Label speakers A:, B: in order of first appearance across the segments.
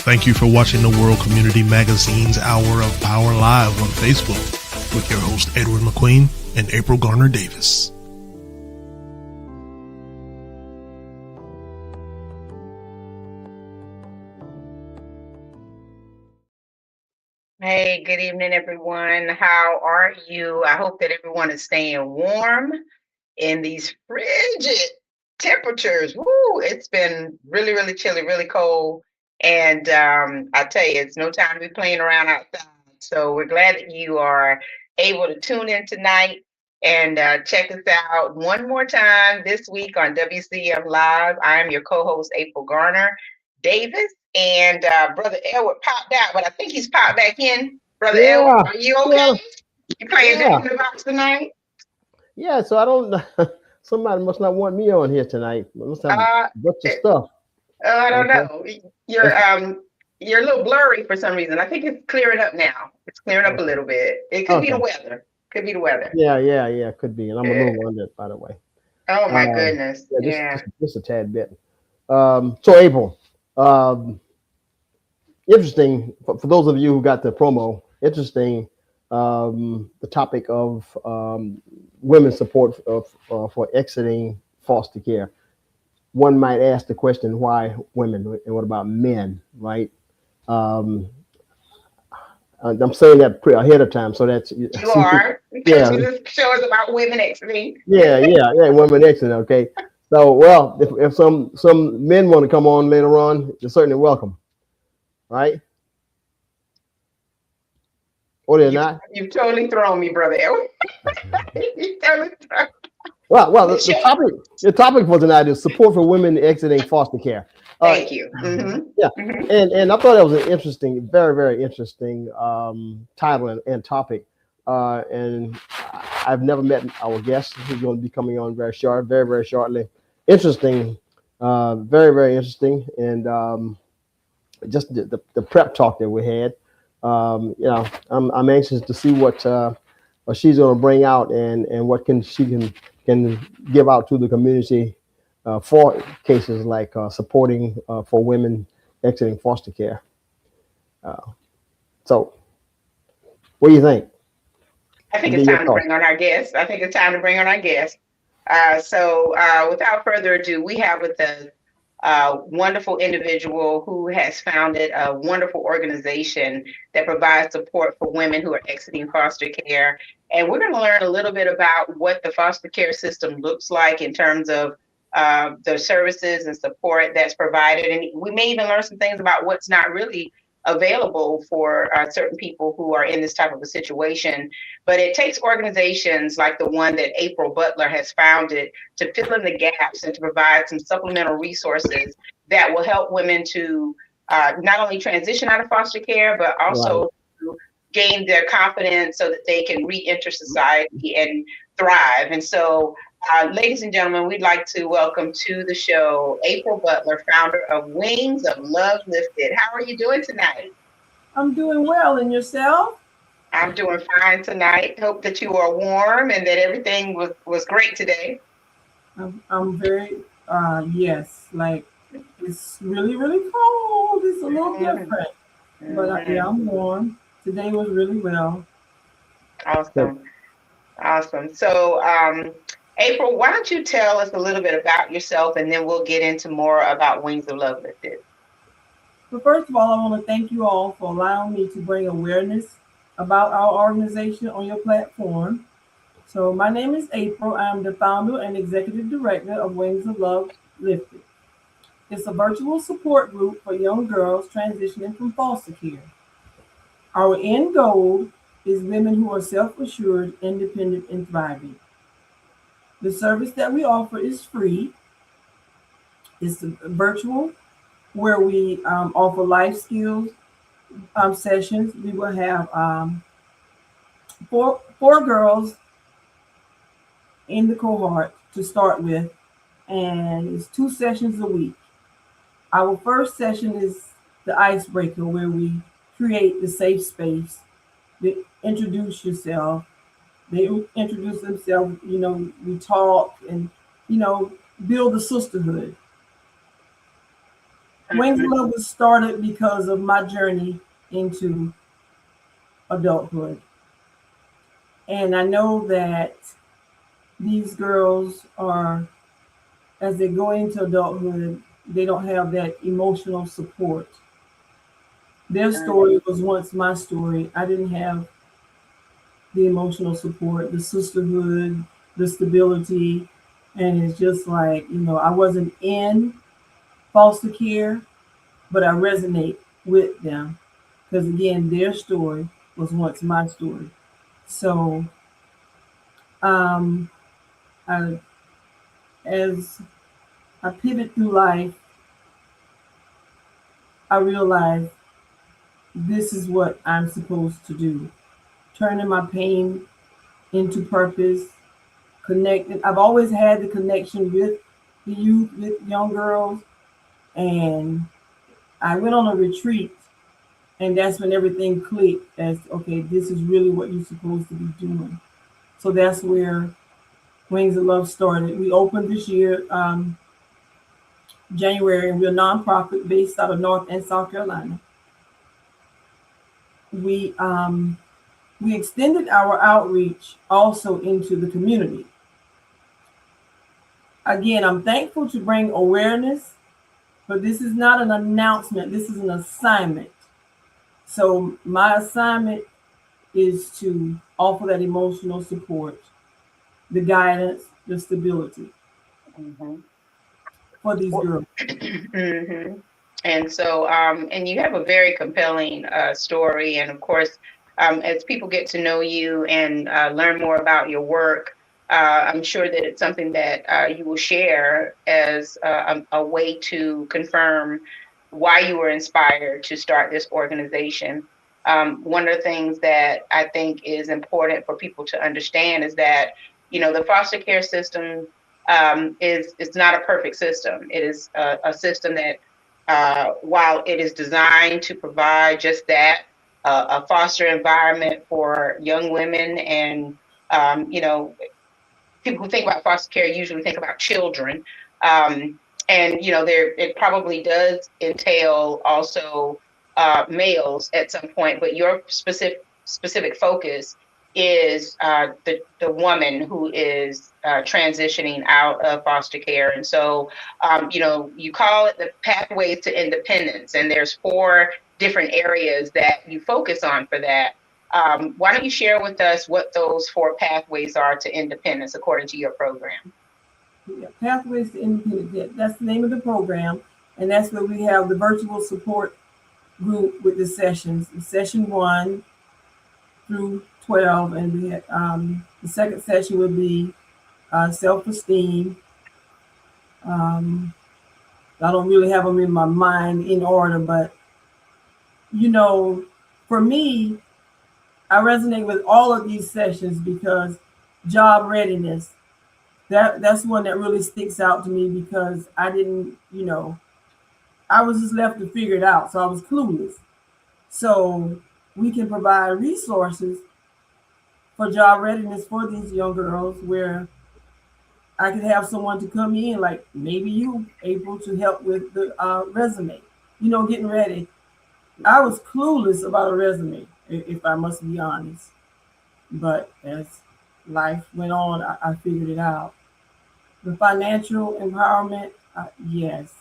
A: Thank you for watching the World Community Magazine's Hour of Power Live on Facebook with your host Edward McQueen and April Garner Davis.
B: Hey, good evening, everyone. How are you? I hope that everyone is staying warm in these frigid temperatures. Woo, it's been really, really chilly, really cold. And I tell you, it's no time to be playing around outside. So we're glad that you are able to tune in tonight and check us out one more time this week on WCM Live. I'm your co-host, April Garner Davis. And Brother Edward popped out, but I think he's popped back in. Brother Edward, are you okay?
C: Yeah,
B: You playing Jack in the Box tonight?
C: yeah. So I don't. Somebody must not want me on here tonight. Must have a bunch of stuff.
B: I don't know. You're a little blurry for some reason. I think it's clearing up now. It's clearing up a little bit. It could be the weather. Could be the weather.
C: Yeah. Could be. And I'm a little under it, by the way.
B: Oh my goodness.
C: Just a tad bit. So April. Interesting for those of you who got the promo. Interesting, the topic of women's support for exiting foster care. One might ask the question, why women and what about men, right? I'm saying that ahead of time, so that's
B: you are.
C: Yeah.
B: This show is about women exiting.
C: Yeah, women exiting. Okay, so well, if some men want to come on later on, you're certainly welcome. Right? Or they're not?
B: You've totally thrown me, Brother Edward. You totally thrown me.
C: Well, the topic for tonight is support for women exiting foster care.
B: Thank you. Mm-hmm.
C: Yeah, mm-hmm. And I thought that was an interesting, very, very interesting title and topic. And I've never met our guest who's going to be coming on very, very shortly. Interesting, very, very interesting, and just the prep talk that we had. I'm anxious to see what she's going to bring out and what she can give out to the community for cases like supporting for women exiting foster care. So, what do you think?
B: I think it's time to bring on our guest. So, without further ado, we have with us a wonderful individual who has founded a wonderful organization that provides support for women who are exiting foster care. And we're going to learn a little bit about what the foster care system looks like in terms of the services and support that's provided. And we may even learn some things about what's not really available for certain people who are in this type of a situation. But it takes organizations like the one that April Butler has founded to fill in the gaps and to provide some supplemental resources that will help women to not only transition out of foster care, but also to gain their confidence so that they can re-enter society and thrive. And so, ladies and gentlemen, we'd like to welcome to the show April Butler, founder of Wings of Love Lifted. How are you doing tonight?
D: I'm doing well. And yourself?
B: I'm doing fine tonight. Hope that you are warm and that everything was great today.
D: I'm very, yes, like it's really, really cold. It's a little different, but yeah, I'm warm. Today was really well.
B: Awesome. So, April, why don't you tell us a little bit about yourself and then we'll get into more about Wings of Love Lifted.
D: But first of all, I want to thank you all for allowing me to bring awareness about our organization on your platform. So my name is April. I'm the founder and executive director of Wings of Love Lifted. It's a virtual support group for young girls transitioning from foster care. Our end goal is women who are self-assured, independent, and thriving. The service that we offer is free. It's virtual, where we offer life skills sessions. We will have four girls in the cohort to start with, and it's 2 sessions a week. Our first session is the icebreaker, where we create the safe space. They introduce yourself. They introduce themselves, we talk and, build a sisterhood. Wings of Love was started because of my journey into adulthood. And I know that these girls are, as they go into adulthood, they don't have that emotional support. Their story was once my story. I didn't have the emotional support, the sisterhood, the stability. And it's just like, I wasn't in foster care, but I resonate with them because, again, their story was once my story. So, um, I, as I pivot through life, I realize this is what I'm supposed to do. Turning my pain into purpose, connecting. I've always had the connection with the youth, with young girls, and I went on a retreat, and that's when everything clicked as, okay, this is really what you're supposed to be doing. So that's where Wings of Love started. We opened this year, January, and we're a nonprofit based out of North and South Carolina. We extended our outreach also into the community. Again, I'm thankful to bring awareness, but this is not an announcement. This is an assignment. So my assignment is to offer that emotional support, the guidance, the stability for these girls.
B: And so, and you have a very compelling story. And of course, as people get to know you and learn more about your work, I'm sure that it's something that you will share as a way to confirm why you were inspired to start this organization. One of the things that I think is important for people to understand is that, the foster care system is not a perfect system. It is a system that, while it is designed to provide just that, a foster environment for young women, and people who think about foster care usually think about children, and it probably does entail also males at some point, but your specific focus is the woman who is transitioning out of foster care. And so, you call it the pathways to independence, and there's 4 different areas that you focus on for that. Why don't you share with us what those 4 pathways are to independence according to your program?
D: Yeah, Pathways to Independence. That's the name of the program, and that's where we have the virtual support group with the sessions, session 1 through 12, and we had, the second session would be self-esteem. I don't really have them in my mind in order, but for me, I resonate with all of these sessions because job readiness, that's one that really sticks out to me because I didn't, I was just left to figure it out. So I was clueless. So we can provide resources for job readiness for these young girls where I could have someone to come in, like maybe you, April, to help with the resume, getting ready. I was clueless about a resume, if I must be honest. But as life went on, I figured it out. The financial empowerment, yes.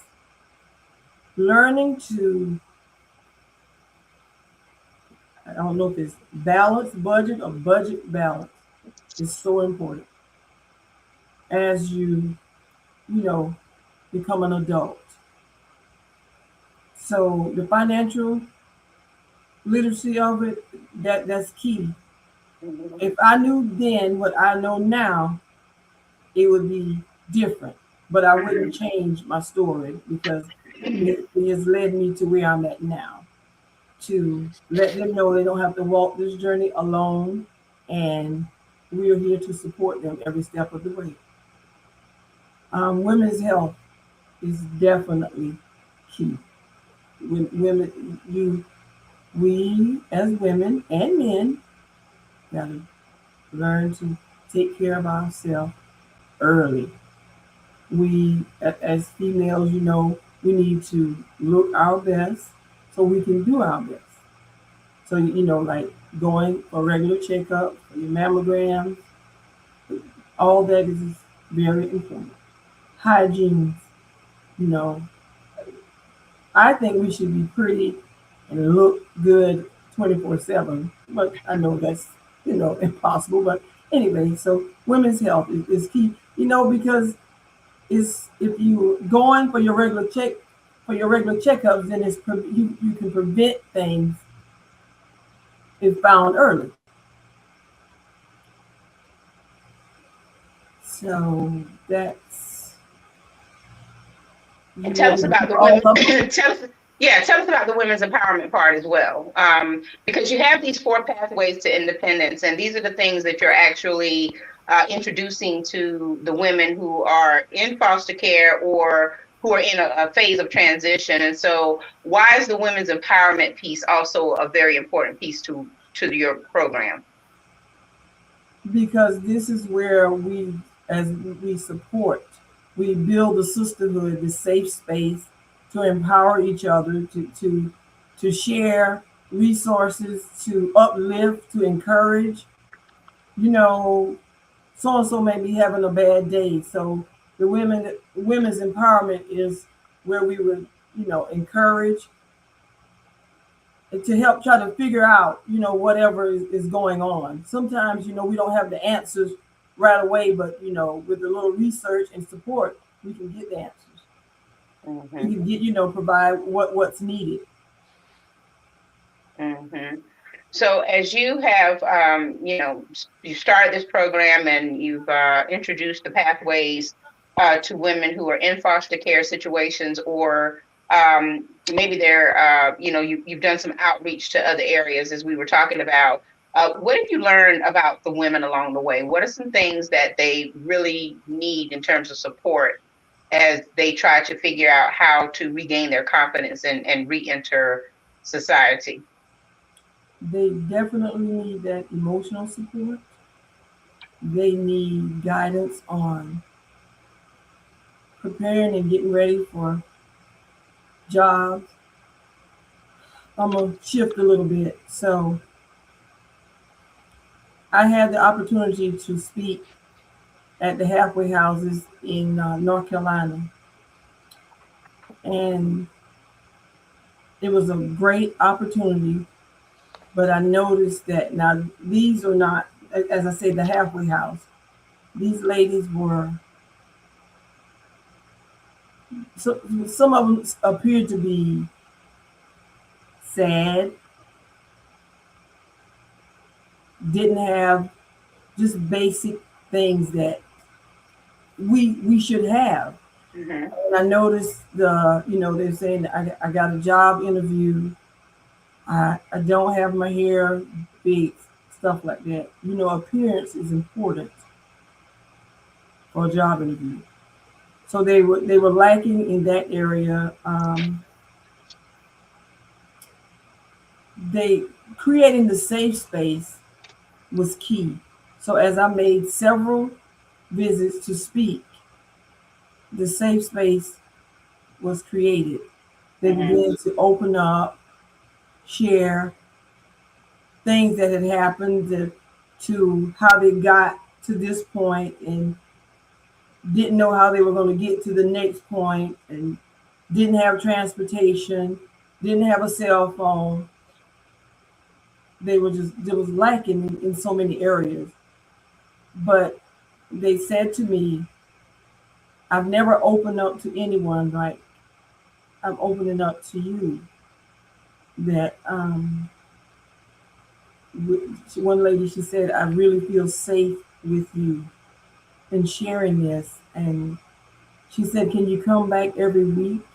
D: Learning to, I don't know if it's balance budget or budget balance, is so important as you become an adult. So the financial literacy of it, that's key. If I knew then what I know now, it would be different. But I wouldn't change my story because it has led me to where I'm at now. To let them know they don't have to walk this journey alone, and we are here to support them every step of the way. Women's health is definitely key. We as women and men gotta learn to take care of ourselves early. We, as females, We need to look our best so we can do our best. So, like going for regular checkups, for your mammograms, all that is very important. Hygiene, you know, I think we should be pretty and look good 24/7, but I know that's, impossible. But anyway, so women's health is key, because it's if you going for your regular checkups, then you can prevent things if found early. So that's
B: And tell us about the
D: all
B: women.
D: of it.
B: Tell us about the women's empowerment part as well. Because you have these 4 pathways to independence, and these are the things that you're actually introducing to the women who are in foster care or who are in a phase of transition. And so, why is the women's empowerment piece also a very important piece to your program?
D: Because this is where we support, we build a sisterhood, the safe space to empower each other, to share resources, to uplift, to encourage. So and so may be having a bad day, so the women's empowerment is where we would, encourage to help try to figure out, whatever is going on. Sometimes, we don't have the answers right away, but, with a little research and support, we can get the answers. We can get, provide what's needed.
B: So as you have, you started this program and you've introduced the pathways to women who are in foster care situations, or maybe they're, you've done some outreach to other areas, as we were talking about. What did you learn about the women along the way? What are some things that they really need in terms of support as they try to figure out how to regain their confidence and re-enter society?
D: They definitely need that emotional support. They need guidance on preparing and getting ready for jobs. I'm going to shift a little bit. So I had the opportunity to speak at the halfway houses in North Carolina. And it was a great opportunity, but I noticed that now these are not, as I say, the halfway house. These ladies were, so some of them appeared to be sad, didn't have just basic things that we should have. And I noticed they're saying I got a job interview. I don't have my hair big, stuff like that. Appearance is important for a job interview. So they were lacking in that area. They creating the safe space was key. So as I made several visits to speak, the safe space was created. They began to open up, share things that had happened, to how they got to this point and didn't know how they were going to get to the next point, and didn't have transportation, didn't have a cell phone. There was lacking in so many areas. But they said to me, I've never opened up to anyone like I'm opening up to you. That one lady, she said, I really feel safe with you and sharing this. And she said, can you come back every week?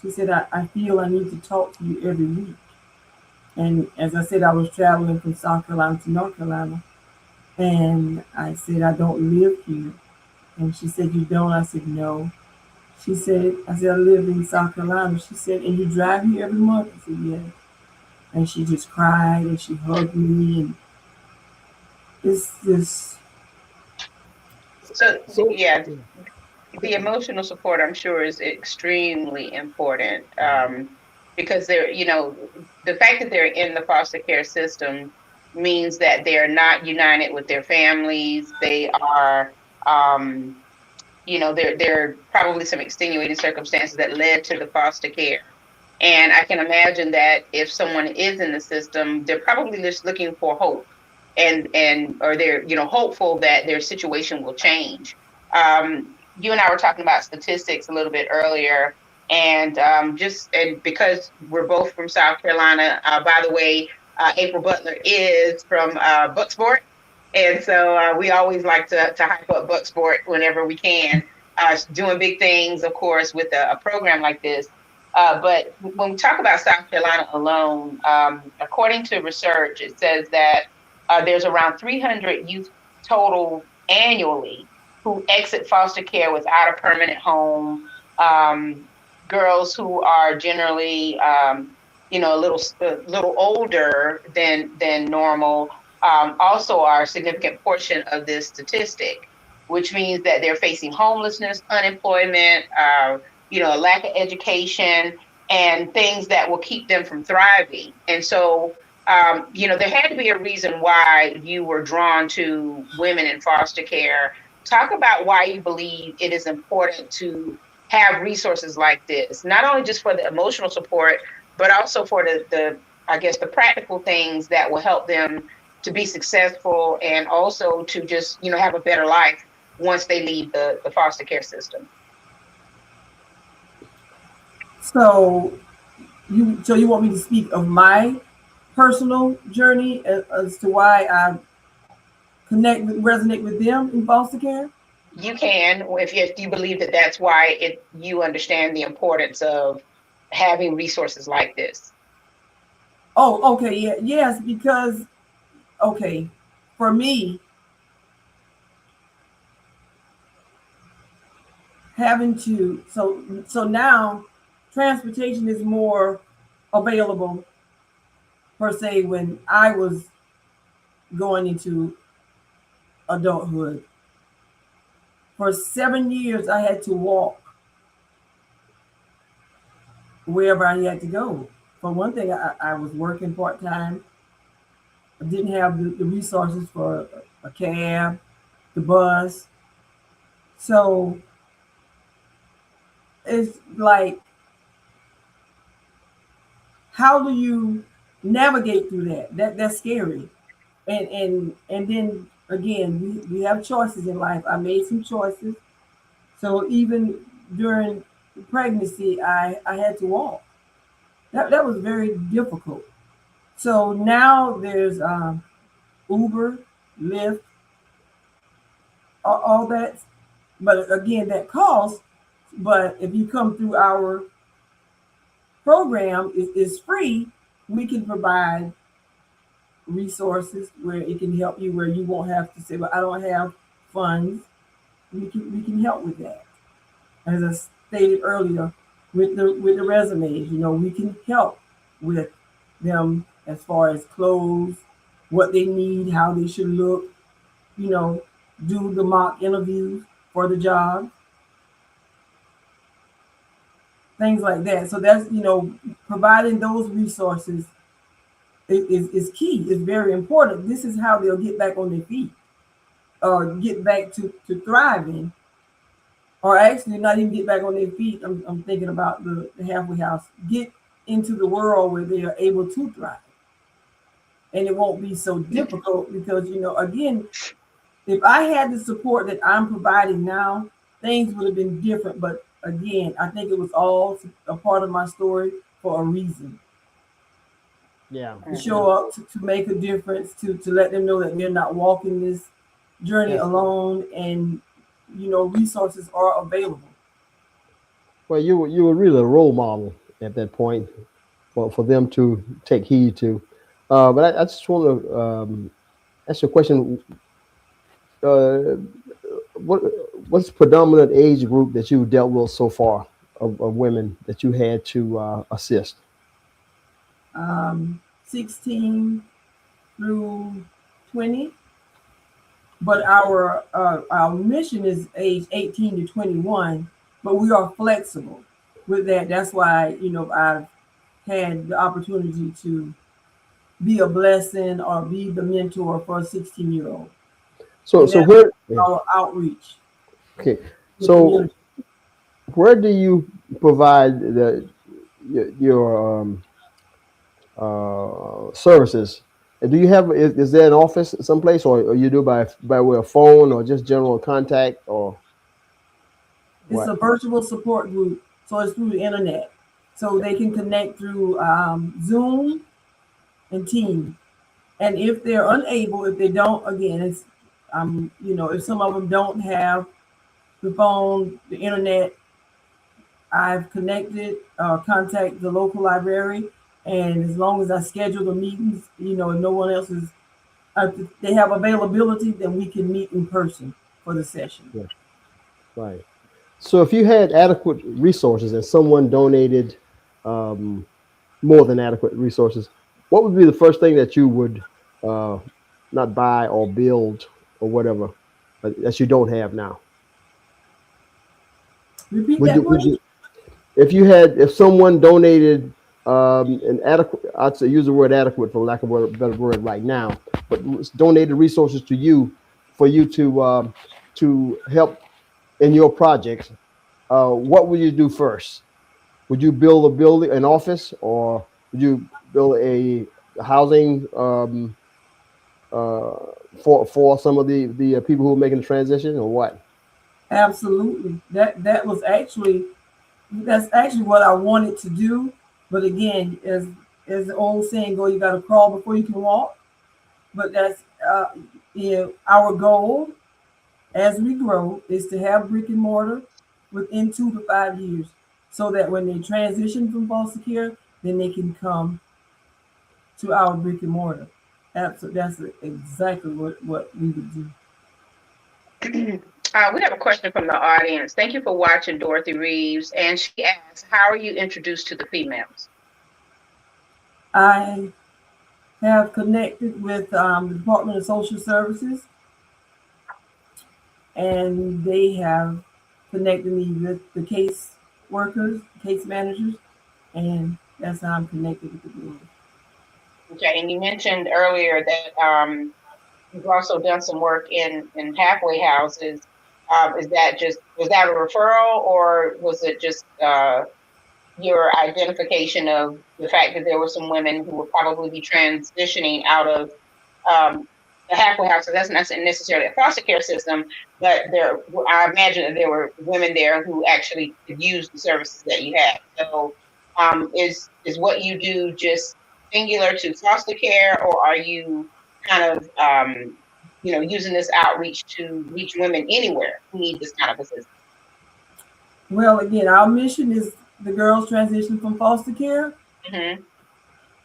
D: She said, I feel I need to talk to you every week. And as I said, I was traveling from South Carolina to North Carolina. And I said, I don't live here. And she said, you don't? I said, no. I said, I live in South Carolina. She said, and you drive here every month? I said, yes. And she just cried and she hugged me. And it's just.
B: So yeah. the emotional support, I'm sure, is extremely important, because they're, the fact that they're in the foster care system means that they're not united with their families. They are, there are probably some extenuating circumstances that led to the foster care. And I can imagine that if someone is in the system, they're probably just looking for hope, or they're hopeful that their situation will change. You and I were talking about statistics a little bit earlier, and because we're both from South Carolina, by the way, April Butler is from Bucksport, and so we always like to hype up Bucksport whenever we can. Doing big things, of course, with a program like this. But when we talk about South Carolina alone, according to research, it says that there's around 300 youth total annually who exit foster care without a permanent home. Girls who are generally, a little older than normal, also are a significant portion of this statistic, which means that they're facing homelessness, unemployment, a lack of education, and things that will keep them from thriving. And so, there had to be a reason why you were drawn to women in foster care. Talk about why you believe it is important to have resources like this, not only just for the emotional support, but also for the I guess, the practical things that will help them to be successful, and also to just, have a better life once they leave the foster care system.
D: So you want me to speak of my personal journey as to why I resonate with them in foster care?
B: You can, if you believe that that's why you understand the importance of having resources like this.
D: Oh, okay, yeah, yes, because okay, for me, having to so now transportation is more available per se when I was going into adulthood. For 7 years I had to walk wherever I had to go. For one thing, I was working part-time. I didn't have the resources for a cab, the bus. So it's like, how do you navigate through that? That's scary. And then again, we have choices in life. I made some choices. So even during pregnancy, I had to walk. That was very difficult. So now there's Uber, Lyft, all that. But again, that costs. But if you come through our program, it's free. We can provide resources where it can help you, where you won't have to say, well, I don't have funds. We can help with that. As I stated earlier, with the resumes, we can help with them as far as clothes, what they need, how they should look, do the mock interviews for the job, things like that. So that's, providing those resources is key. It's very important. This is how they'll get back on their feet, or get back to thriving, or actually not even get back on their feet. I'm thinking about the halfway house. Get into the world where they are able to thrive. And it won't be so difficult because, again, if I had the support that I'm providing now, things would have been different. But again, I think it was all a part of my story for a reason.
C: Yeah.
D: To show up, to make a difference, to let them know that they're not walking this journey alone, and resources are available.
C: Well, you were really a role model at that point for them to take heed to. But I just want to ask you a question. What's the predominant age group that you dealt with so far of women that you had to assist?
D: 16 through 20. But our mission is age 18 to 21, but we are flexible with that. That's why, I've had the opportunity to be a blessing or be the mentor for a 16-year-old.
C: So
D: And
C: so
D: that's
C: where? Yeah.
D: our outreach,
C: Okay.
D: the
C: So
D: community.
C: where do you provide your services? And do you have is there an office someplace, or you do by way of phone, or just general contact, or
D: It's
C: what?
D: a virtual support group, so it's through the internet. So they can connect through Zoom and Teams. And if they're unable, if they don't, again, it's if some of them don't have the phone, the internet, I've connected, contact the local library, and as long as I schedule the meetings, if no one else is, if they have availability, then we can meet in person for the session.
C: Yeah, right. So if you had adequate resources and someone donated um, more than adequate resources, what would be the first thing that you would uh, not buy or build or whatever that you don't have now?
D: Repeat
C: Would
D: that
C: you would
D: question.
C: you if someone donated an adequate, I'd say use the word adequate for lack of a better word right now, but donated resources to you for you to help in your projects, what would you do first? Would you build a building, an office, or would you build a housing uh, for some of the people who are making the transition, or what?
D: Absolutely. That's actually what I wanted to do. But again, as the old saying go, you got to crawl before you can walk. But that's our goal as we grow is to have brick and mortar within 2 to 5 years, so that when they transition from foster care, then they can come to our brick and mortar. Absolutely, that's exactly what we would do.
B: We have a question from the audience. Thank you for watching, Dorothy Reeves. And she asks, how are you introduced to the females?
D: I have connected with the Department of Social Services, and they have connected me with the case workers, case managers, and that's how I'm connected with the group.
B: Okay, and you mentioned earlier that you've also done some work in halfway houses. Was that a referral, or was it just your identification of the fact that there were some women who would probably be transitioning out of um, the halfway house? So that's not necessarily a foster care system, but I imagine that there were women there who actually could use the services that you had. So, is what you do just singular to foster care, or are you kind of using this outreach to reach women anywhere who need this kind of assistance?
D: Well, again, our mission is the girls transition from foster care,
B: Mm-hmm.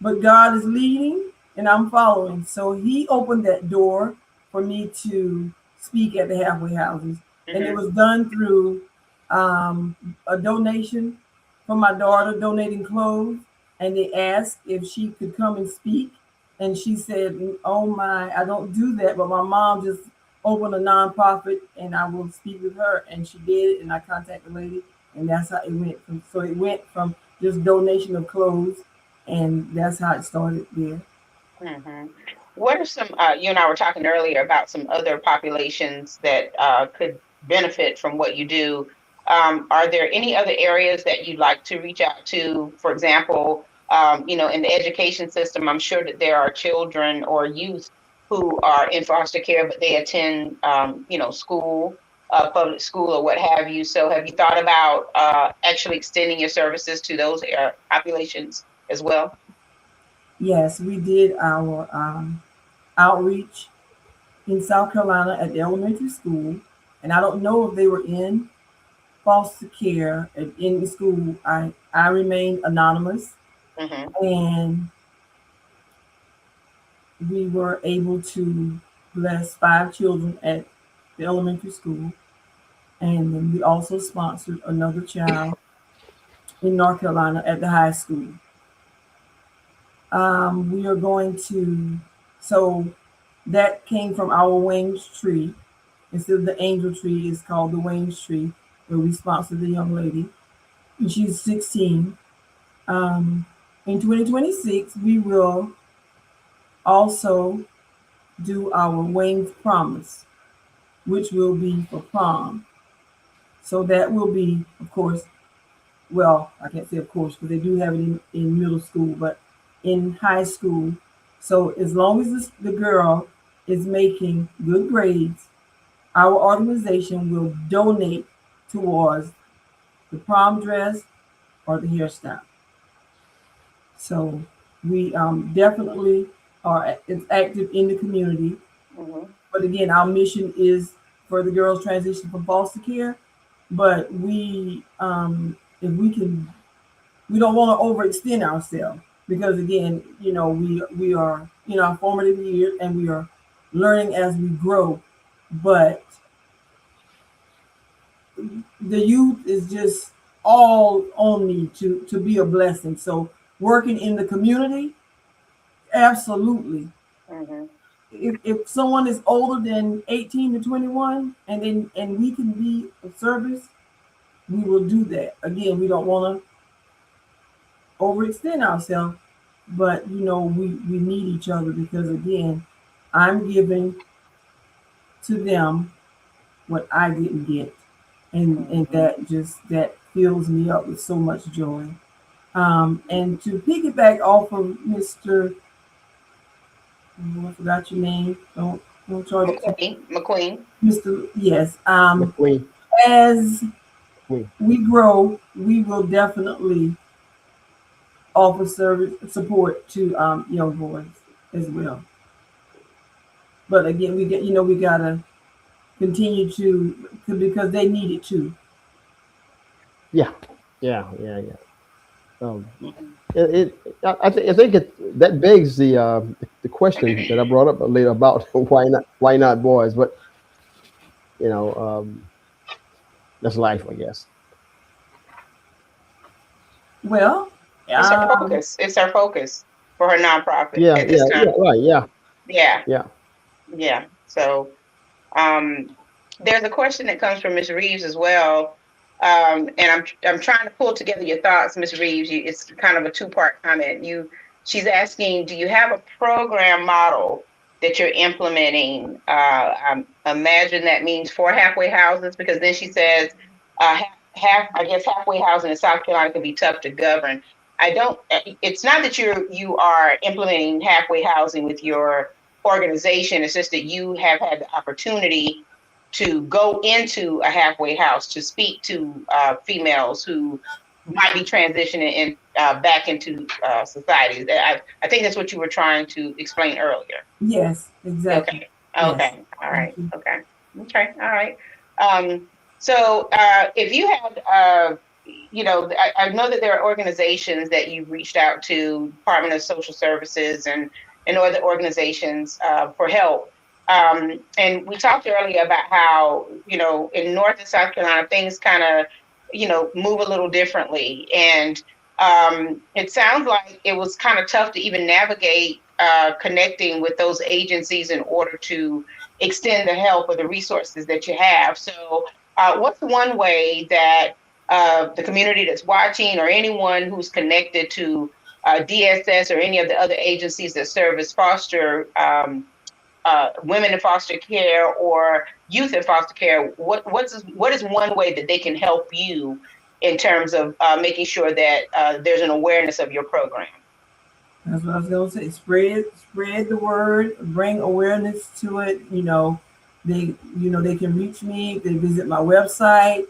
D: but God is leading and I'm following. So He opened that door for me to speak at the halfway houses. And it
B: Mm-hmm.
D: was done through a donation from my daughter donating clothes. And they asked if she could come and speak. And she said, "Oh my, I don't do that, but my mom just opened a nonprofit and I will speak with her." And she did it. And I contacted the lady. And that's how it went. So it went from just donation of clothes, and that's how it started there.
B: Mm-hmm. What are some, you and I were talking earlier about some other populations that could benefit from what you do. Are there any other areas that you'd like to reach out to? For example, in the education system, I'm sure that there are children or youth who are in foster care, but they attend, school, public school or what have you. So have you thought about actually extending your services to those populations as well?
D: Yes, we did our outreach in South Carolina at the elementary school, and I don't know if they were in foster care in the school. I remained anonymous,
B: Mm-hmm.
D: and we were able to bless 5 children at the elementary school, and then we also sponsored another child in North Carolina at the high school. We are going to, so that came from our wings tree. Instead of the angel tree, it's called the wings tree, where we sponsored the young lady, and she's 16. In 2026, we will also do our wings promise, which will be for prom. So that will be, of course, well, I can't say of course, because they do have it in middle school, but in high school. So as long as the girl is making good grades, our organization will donate towards the prom dress or the hairstyle. So we definitely are it's active in the community.
B: Mhm.
D: But again, our mission is for the girls transition from foster care. But we, if we can, we don't want to overextend ourselves because again, we are in our formative years and we are learning as we grow. But the youth is just all on me to be a blessing. So working in the community, absolutely.
B: Mhm.
D: If someone is older than 18 to 21 and we can be of service, we will do that. Again, we don't want to overextend ourselves, but we need each other because again, I'm giving to them what I didn't get. And
B: Mhm.
D: that fills me up with so much joy. And to piggyback off of Mr. I forgot your name. Don't charge it to
B: McQueen.
D: Mr. Yes.
C: McQueen.
D: As
C: McQueen.
D: we grow, we will definitely offer service support to young boys as well. But again, we gotta continue to because they need it too.
C: Yeah, yeah. Um,
B: Mhm.
C: I think that begs the question that I brought up later about why not boys, but you know that's life, I guess.
D: Well,
B: It's her
D: um,
B: focus. It's her focus for her nonprofit
C: Yeah,
B: at this time.
C: right,
B: Yeah,
C: yeah.
B: yeah. So um, there's a question that comes from Ms. Reeves as well. And I'm trying to pull together your thoughts, Ms. Reeves. It's kind of a two-part comment. She's asking, do you have a program model that you're implementing? I imagine that means 4 halfway houses, because then she says I guess halfway housing in South Carolina can be tough to govern. I don't. It's not that you are implementing halfway housing with your organization. It's just that you have had the opportunity to go into a halfway house to speak to females who might be transitioning back into society. I think that's what you were trying to explain earlier.
D: yes, exactly.
B: Okay.
D: Yes.
B: Okay. All
D: Thank
B: right.
D: you.
B: Okay. Okay. All right. So if you had, I know that there are organizations that you've reached out to, Department of Social Services and other organizations for help. And we talked earlier about how, in North and South Carolina, things kind of, move a little differently. And it sounds like it was kind of tough to even navigate connecting with those agencies in order to extend the help or the resources that you have. So, what's one way that the community that's watching or anyone who's connected to DSS or any of the other agencies that serve as foster women in foster care or youth in foster care, what is one way that they can help you in terms of making sure that there's an awareness of your program?
D: That's what I was gonna say. Spread the word, bring awareness to it. They can reach me. They visit my website.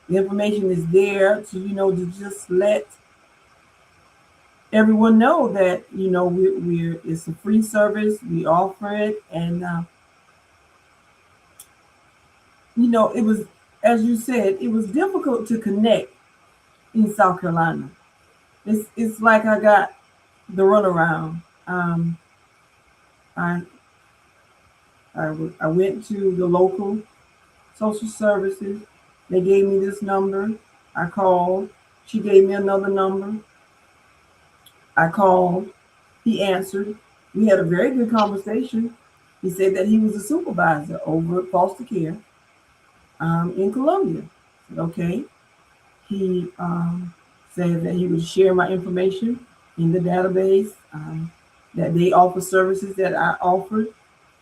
D: The information is there to just let everyone know that we're it's a free service. We offer it, and it was, as you said, it was difficult to connect in South Carolina. It's like I got the runaround. I I went to the local social services. They gave me this number. I called. She gave me another number. I called. He answered. We had a very good conversation. He said that he was a supervisor over at foster care in Columbia. I said, okay. He said that he would share my information in the database, that they offer services that I offered.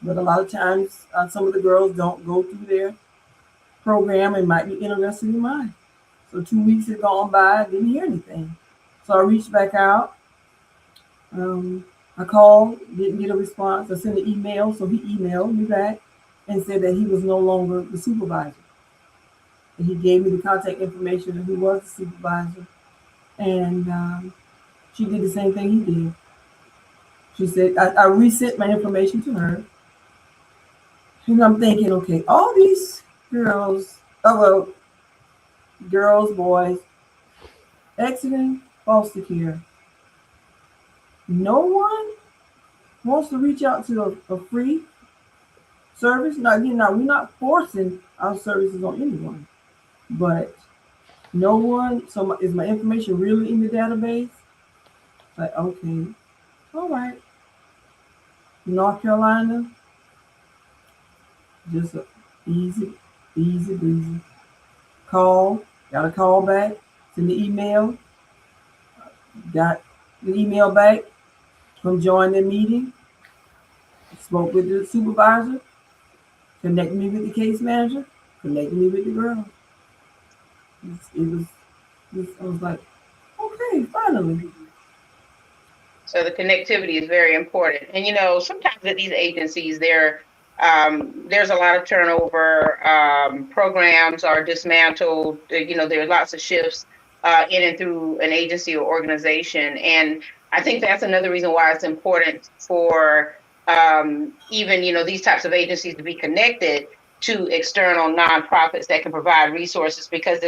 D: But a lot of times, some of the girls don't go through their program and might be interested in mine. So 2 weeks had gone by, I didn't hear anything. So I reached back out. I called, didn't get a response. I sent an email, so he emailed me back and said that he was no longer the supervisor. And he gave me the contact information of who was the supervisor. And she did the same thing he did. She said, I resent my information to her. And I'm thinking, okay, all these girls, girls, boys, exiting foster care. No one wants to reach out to a free service. Now, we're not forcing our services on anyone, but no one. So is my information really in the database? Like, okay, all right. North Carolina, just a easy breezy. Got a call back, send the email, got the email back from joining the meeting, spoke with the supervisor, connected me with the case manager, connected me with the girl. I was like, okay, finally.
B: So the connectivity is very important. And, sometimes at these agencies, there's a lot of turnover. Programs are dismantled. There are lots of shifts in and through an agency or organization. And I think that's another reason why it's important for even, these types of agencies to be connected to external nonprofits that can provide resources. Because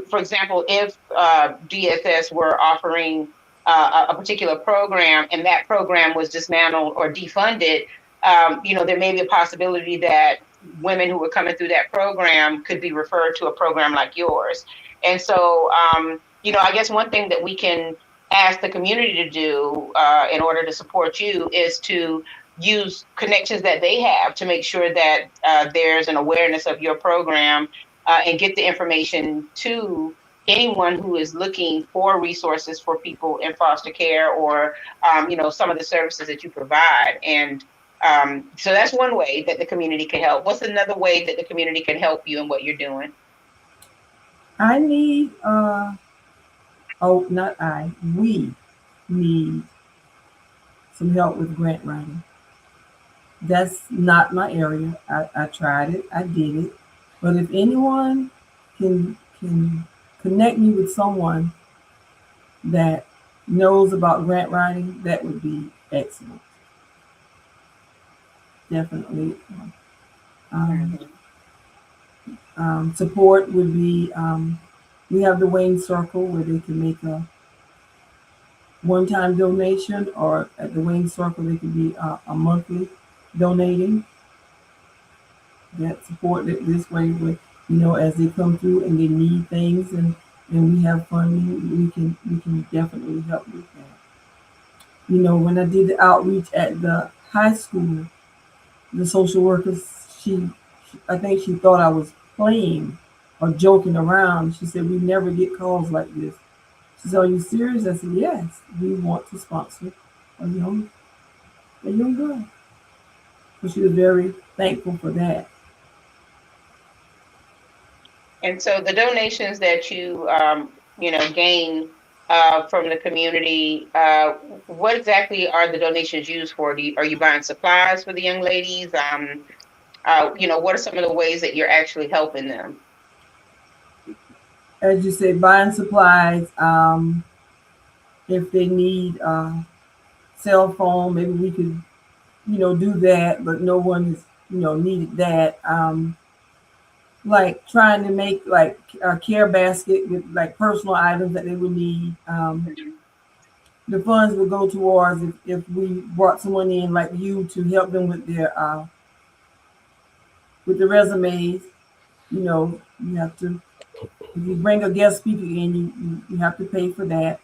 B: for example, if DSS were offering a particular program and that program was dismantled or defunded, there may be a possibility that women who were coming through that program could be referred to a program like yours. And so, I guess one thing that we can ask the community to do in order to support you is to use connections that they have to make sure that there's an awareness of your program and get the information to anyone who is looking for resources for people in foster care or, some of the services that you provide. And so that's one way that the community can help. What's another way that the community can help you in what you're doing?
D: I need, we need some help with grant writing. That's not my area. I tried it, I did it. But if anyone can connect me with someone that knows about grant writing, that would be excellent. Definitely. Support would be, we have the Wayne Circle where they can make a one-time donation, or at the Wayne Circle they can be a monthly donating. That support it this way with, as they come through and they need things and we have funding, we can definitely help with that. When I did the outreach at the high school, the social workers, I think she thought I was playing or joking around. She said, we never get calls like this. She said, are you serious? I said, yes, we want to sponsor a young girl. So she was very thankful for that.
B: And so the donations that you, gain from the community, what exactly are the donations used for? Are you buying supplies for the young ladies? What are some of the ways that you're actually helping them?
D: As you say, buying supplies. If they need a cell phone, maybe we could, do that, but no one has, needed that. Like trying to make like a care basket with like personal items that they would need. The funds would go towards if we brought someone in like you to help them with their with the resumes. You have to, if you bring a guest speaker in, you have to pay for that.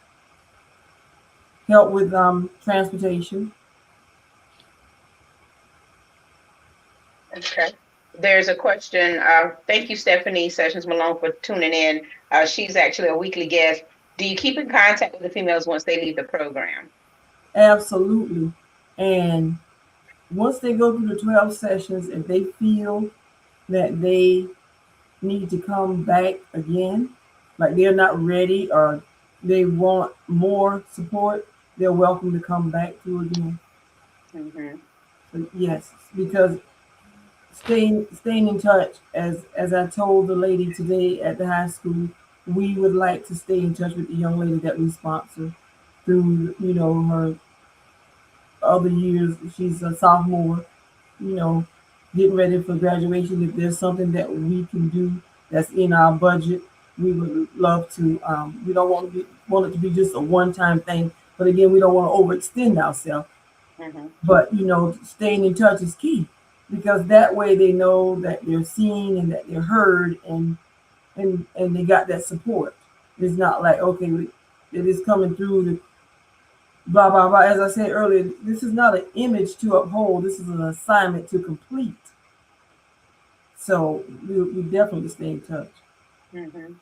D: Help with transportation.
B: Okay. There's a question. Thank you, Stephanie Sessions Malone, for tuning in. She's actually a weekly guest. Do you keep in contact with the females once they leave the program?
D: Absolutely. And once they go through the 12 sessions, if they feel that they need to come back again, like they're not ready or they want more support, they're welcome to come back through again.
B: Mm-hmm.
D: But yes, because staying in touch, as I told the lady today at the high school, we would like to stay in touch with the young lady that we sponsor through, her other years. She's a sophomore, you know, getting ready for graduation. If there's something that we can do that's in our budget, we would love to. We don't want it to be just a one-time thing, but again, we don't want to overextend ourselves.
B: Mm-hmm.
D: But staying in touch is key, because that way they know that they're seen and that they're heard, and they got that support. It's not like, okay, it is coming through the blah blah blah. As I said earlier, this is not an image to uphold. This is an assignment to complete. So we definitely stay in touch.
B: Mm-hmm.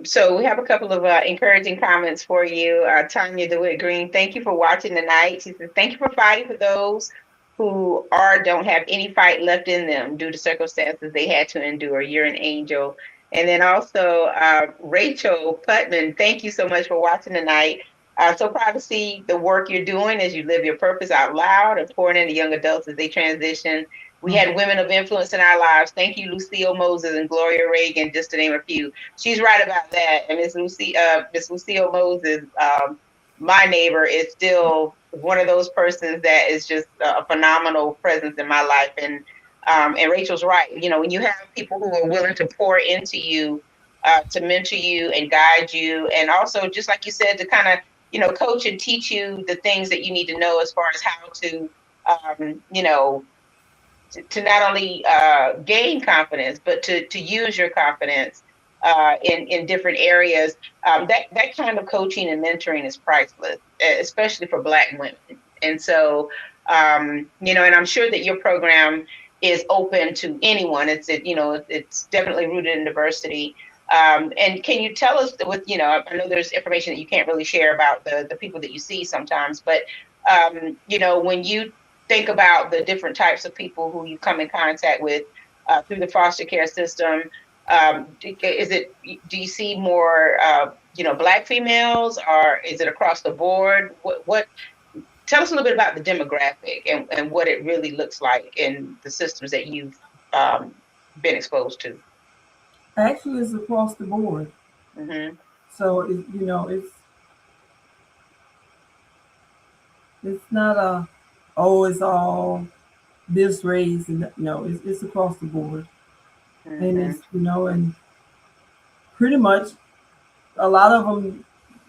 B: So we have a couple of encouraging comments for you. Tanya DeWitt Green, thank you for watching tonight. She says, thank you for fighting for those who don't have any fight left in them due to circumstances they had to endure. You're an angel. And then also Rachel Putman, thank you so much for watching tonight. So proud to see the work you're doing as you live your purpose out loud and pouring into young adults as they transition. We had women of influence in our lives. Thank you, Lucille Moses and Gloria Reagan, just to name a few. She's right about that. And Miss Lucille Moses, my neighbor, is still one of those persons that is just a phenomenal presence in my life. And Rachel's right. When you have people who are willing to pour into you, to mentor you and guide you, and also, just like you said, to kind of coach and teach you the things that you need to know as far as how to to not only gain confidence, but to use your confidence in different areas. That kind of coaching and mentoring is priceless, especially for Black women. And so, and I'm sure that your program is open to anyone. It's definitely rooted in diversity. And can you tell us I know there's information that you can't really share about the people that you see sometimes, but when you think about the different types of people who you come in contact with through the foster care system, do you see more Black females, or is it across the board? What tell us a little bit about the demographic and what it really looks like in the systems that you've been exposed to?
D: Actually, it's across the board.
B: Mm-hmm.
D: So it's not it's all this race, and no, it's across the board.
B: Mm-hmm.
D: And it's and pretty much a lot of them,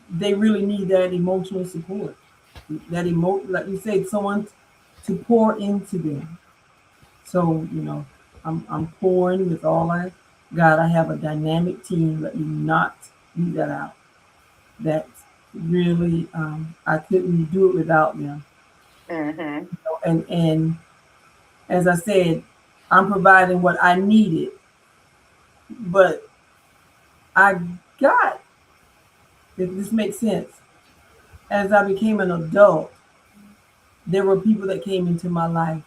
D: they really need that emotional support, like you said, someone to pour into them. So I'm pouring with all I got. I have a dynamic team. Let me not leave that out. That really, I couldn't do it without them.
B: Mm-hmm.
D: And as I said, I'm providing what I needed, but I got, if this makes sense, as I became an adult, there were people that came into my life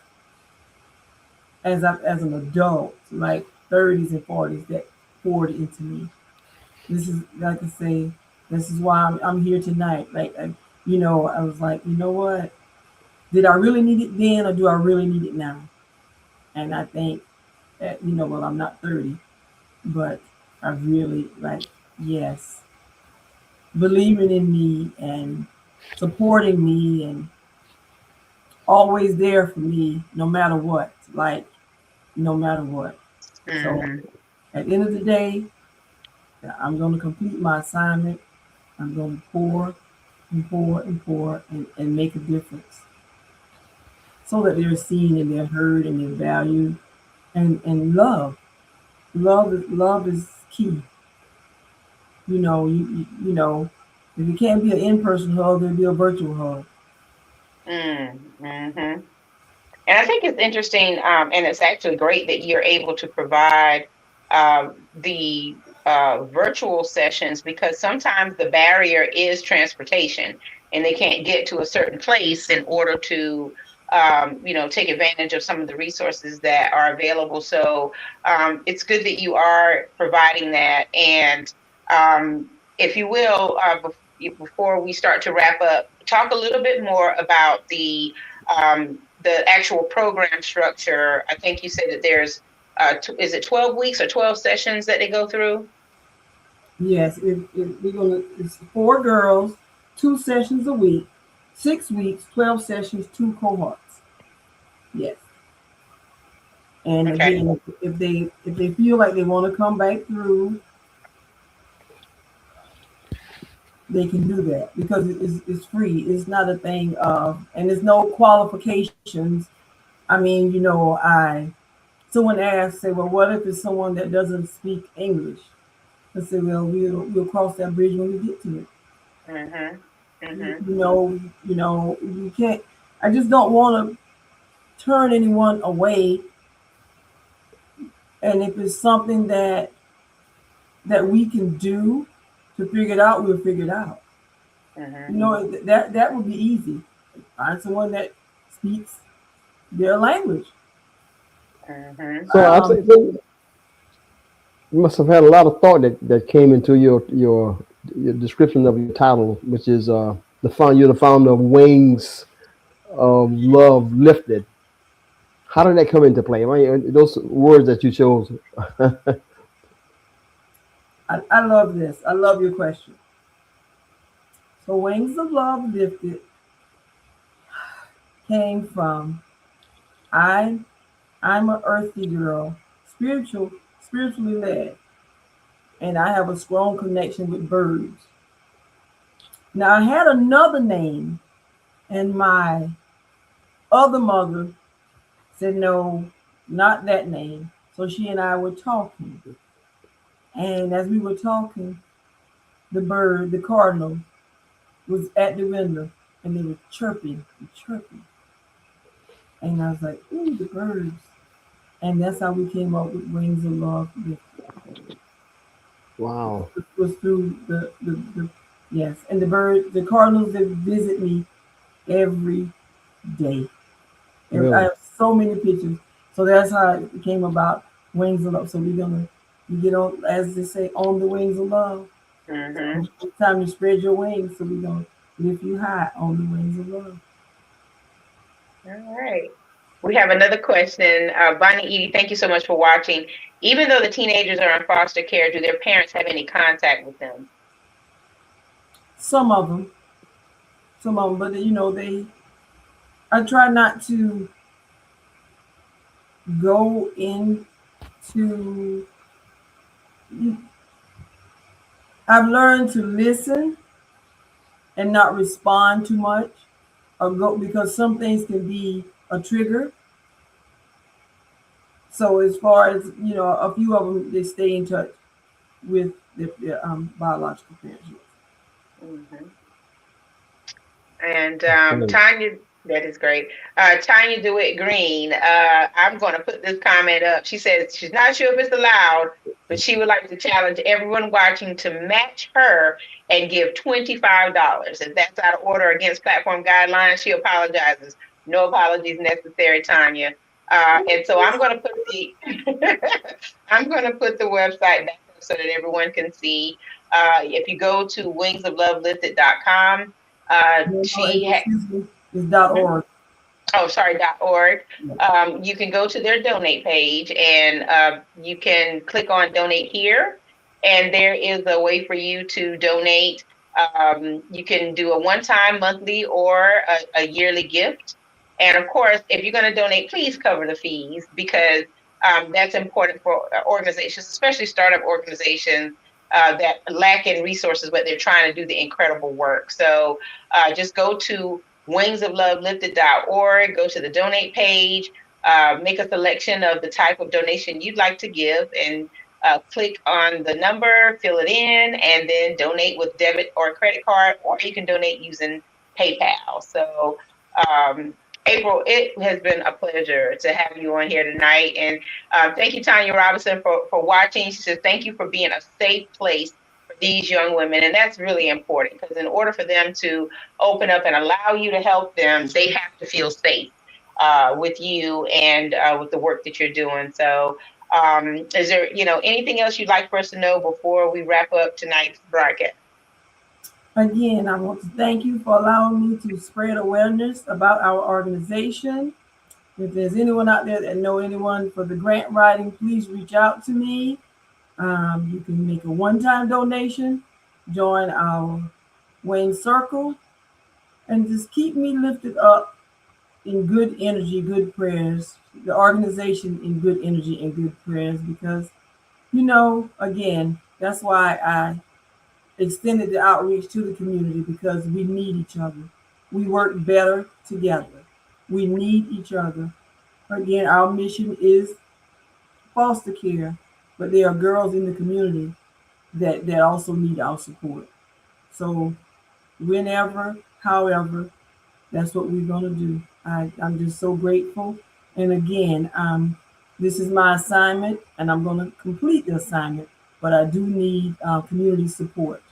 D: as an adult, like 30s and 40s, that poured into me. This is, like I say, this is why I'm here tonight. Like, I was like, you know what? Did I really need it then, or do I really need it now? And I think that, well, I'm not 30, but I really, yes, believing in me and supporting me and always there for me, no matter what. No matter what.
B: Mm-hmm.
D: So at the end of the day, I'm going to complete my assignment. I'm going to pour and pour and pour and make a difference, so that they're seen and they're heard and they're valued, and love is key. If it can't be an in-person hug, there'll be a virtual hug.
B: Mm-hmm. And I think it's interesting, and it's actually great that you're able to provide the virtual sessions, because sometimes the barrier is transportation, and they can't get to a certain place in order to, take advantage of some of the resources that are available. So it's good that you are providing that. And if you will, before we start to wrap up, talk a little bit more about the actual program structure. I think you said that there's, is it 12 weeks or 12 sessions that they go through?
D: Yes, it's 4 girls, 2 sessions a week, 6 weeks, 12 sessions, 2 cohorts. Yes. And
B: Okay.
D: again, if they feel like they want to come back through, they can do that because it's free. It's not a thing of, and there's no qualifications. I mean, someone asked, say, well, what if it's someone that doesn't speak English? I said, well, we'll cross that bridge when we get to it.
B: Mm-hmm.
D: You,
B: Mm-hmm.
D: you know, you can't. I just don't want to turn anyone away. And if it's something that we can do to figure it out, we'll figure it out.
B: Mm-hmm.
D: That would be easy. Find someone that speaks their language.
B: Mm-hmm.
C: So I think you must have had a lot of thought that came into your description of your title, which is you're the founder of Wings of Love Lifted. How did that come into play? I mean, those words that you chose.
D: I love this. I love your question. So Wings of Love Lifted came from I I'm an earthy girl, spiritually led, and I have a strong connection with birds. Now I had another name, and my other mother said no, not that name. So she and I were talking, and as we were talking, the cardinal, was at the window, and they were chirping and chirping, and I was like, ooh, the birds. And that's how we came up with Wings of Love.
C: Wow.
D: Was through the yes, and the cardinals that visit me every day. I
C: Really?
D: have so many pictures, so that's how it came about. Wings of Love. So you get on, as they say, on the wings of love.
B: Mm-hmm.
D: So it's time to spread your wings. So we're gonna lift you high on the wings of love.
B: All right. We have another question. Bonnie Edie, thank you so much for watching. Even though the teenagers are in foster care, do their parents have any contact with them?
D: Some of them, but they. I try not to go into. I've learned to listen and not respond too much, or go, because some things can be a trigger. So as far as a few of them, they stay in touch with their biological parents.
B: Mm-hmm. And
C: Great.
B: Tanya, that is great. Tanya DeWitt Green, I'm going to put this comment up. She says she's not sure if it's allowed, but she would like to challenge everyone watching to match her and give $25. If that's out of order against platform guidelines, she apologizes. No apologies necessary, Tanya. And so I'm going to put the I'm going to put the website back up so that everyone can see. If you go to wingsoflovelifted.com,
D: No,
B: she
D: excuse me, it's .org.
B: oh, sorry, .org. You can go to their donate page, and you can click on donate here. And there is a way for you to donate. You can do a one-time, monthly, or a yearly gift. And of course, if you're going to donate, please cover the fees, because that's important for organizations, especially startup organizations that lack in resources, but they're trying to do the incredible work. So just go to wingsoflovelifted.org, go to the donate page, make a selection of the type of donation you'd like to give, and click on the number, fill it in, and then donate with debit or credit card, or you can donate using PayPal. So April, it has been a pleasure to have you on here tonight. And thank you, Tanya Robinson, for watching. She says, thank you for being a safe place for these young women. And that's really important because in order for them to open up and allow you to help them, they have to feel safe with you and with the work that you're doing. So is there, anything else you'd like for us to know before we wrap up tonight's broadcast?
D: Again, I want to thank you for allowing me to spread awareness about our organization. If there's anyone out there that know anyone for the grant writing, please reach out to me. You can make a one-time donation, join our Wayne Circle, and just keep me lifted up in good energy, good prayers, the organization in good energy and good prayers, because, again, that's why I extended the outreach to the community, because we need each other. We work better together. We need each other. Again, our mission is foster care, but there are girls in the community that also need our support. So whenever, however, that's what we're going to do. I'm just so grateful. And again, this is my assignment, and I'm going to complete the assignment, but I do need community support.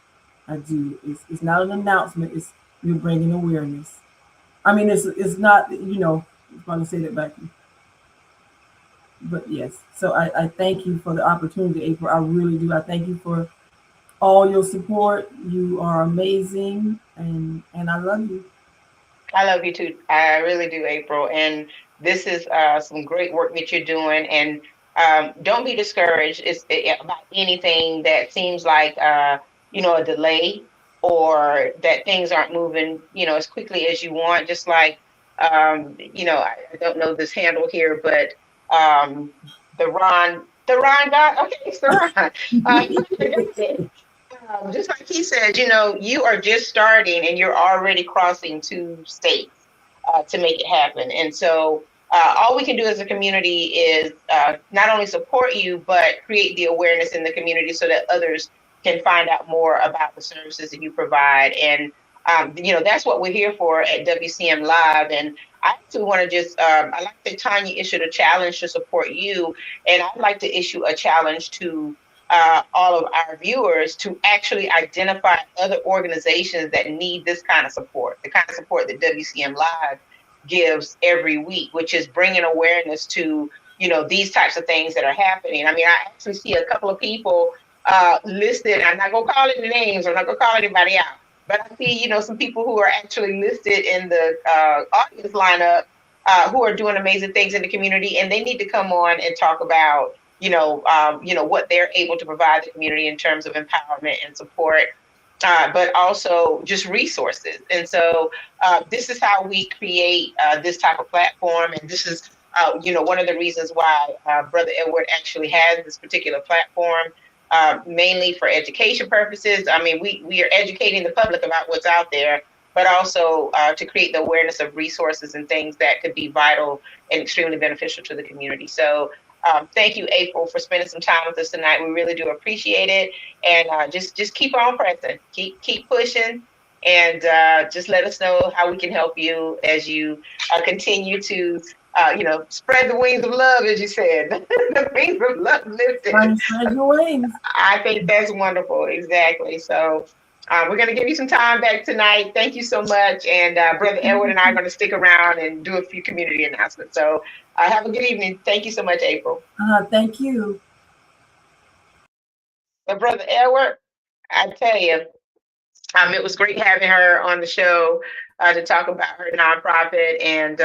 D: I do. It's not an announcement. It's you're bringing awareness. I mean, it's not, I'm going to say that back. But yes, so I thank you for the opportunity, April. I really do. I thank you for all your support. You are amazing, and I love you.
B: I love you too. I really do, April. And this is some great work that you're doing. And don't be discouraged about anything that seems like, a delay or that things aren't moving, as quickly as you want. Just like, I don't know this handle here, but the Ron guy. Okay, it's the Ron. Just like he said, you are just starting and you're already crossing 2 states to make it happen. And so all we can do as a community is not only support you, but create the awareness in the community so that others can find out more about the services that you provide. And, that's what we're here for at WCM Live. And I actually want to just, I like that Tanya issued a challenge to support you. And I'd like to issue a challenge to all of our viewers to actually identify other organizations that need this kind of support, the kind of support that WCM Live gives every week, which is bringing awareness to, these types of things that are happening. I mean, I actually see a couple of people listed. I'm not going to call any names. I'm not going to call anybody out. But I see, some people who are actually listed in the audience lineup who are doing amazing things in the community, and they need to come on and talk about what they're able to provide the community in terms of empowerment and support, but also just resources. And so this is how we create this type of platform. And this is, one of the reasons why Brother Edward actually has this particular platform, mainly for education purposes. I mean, we are educating the public about what's out there, but also to create the awareness of resources and things that could be vital and extremely beneficial to the community. So thank you, April, for spending some time with us tonight. We really do appreciate it. And just keep on pressing, keep pushing, and just let us know how we can help you as you continue to, spread the wings of love, as you said, the wings of love lifted.
D: Spread your wings.
B: I think that's wonderful. Exactly. So we're going to give you some time back tonight. Thank you so much. And Brother Edward and I are going to stick around and do a few community announcements. So have a good evening. Thank you so much, April.
D: Thank you.
B: But Brother Edward, I tell you, it was great having her on the show to talk about her nonprofit. And,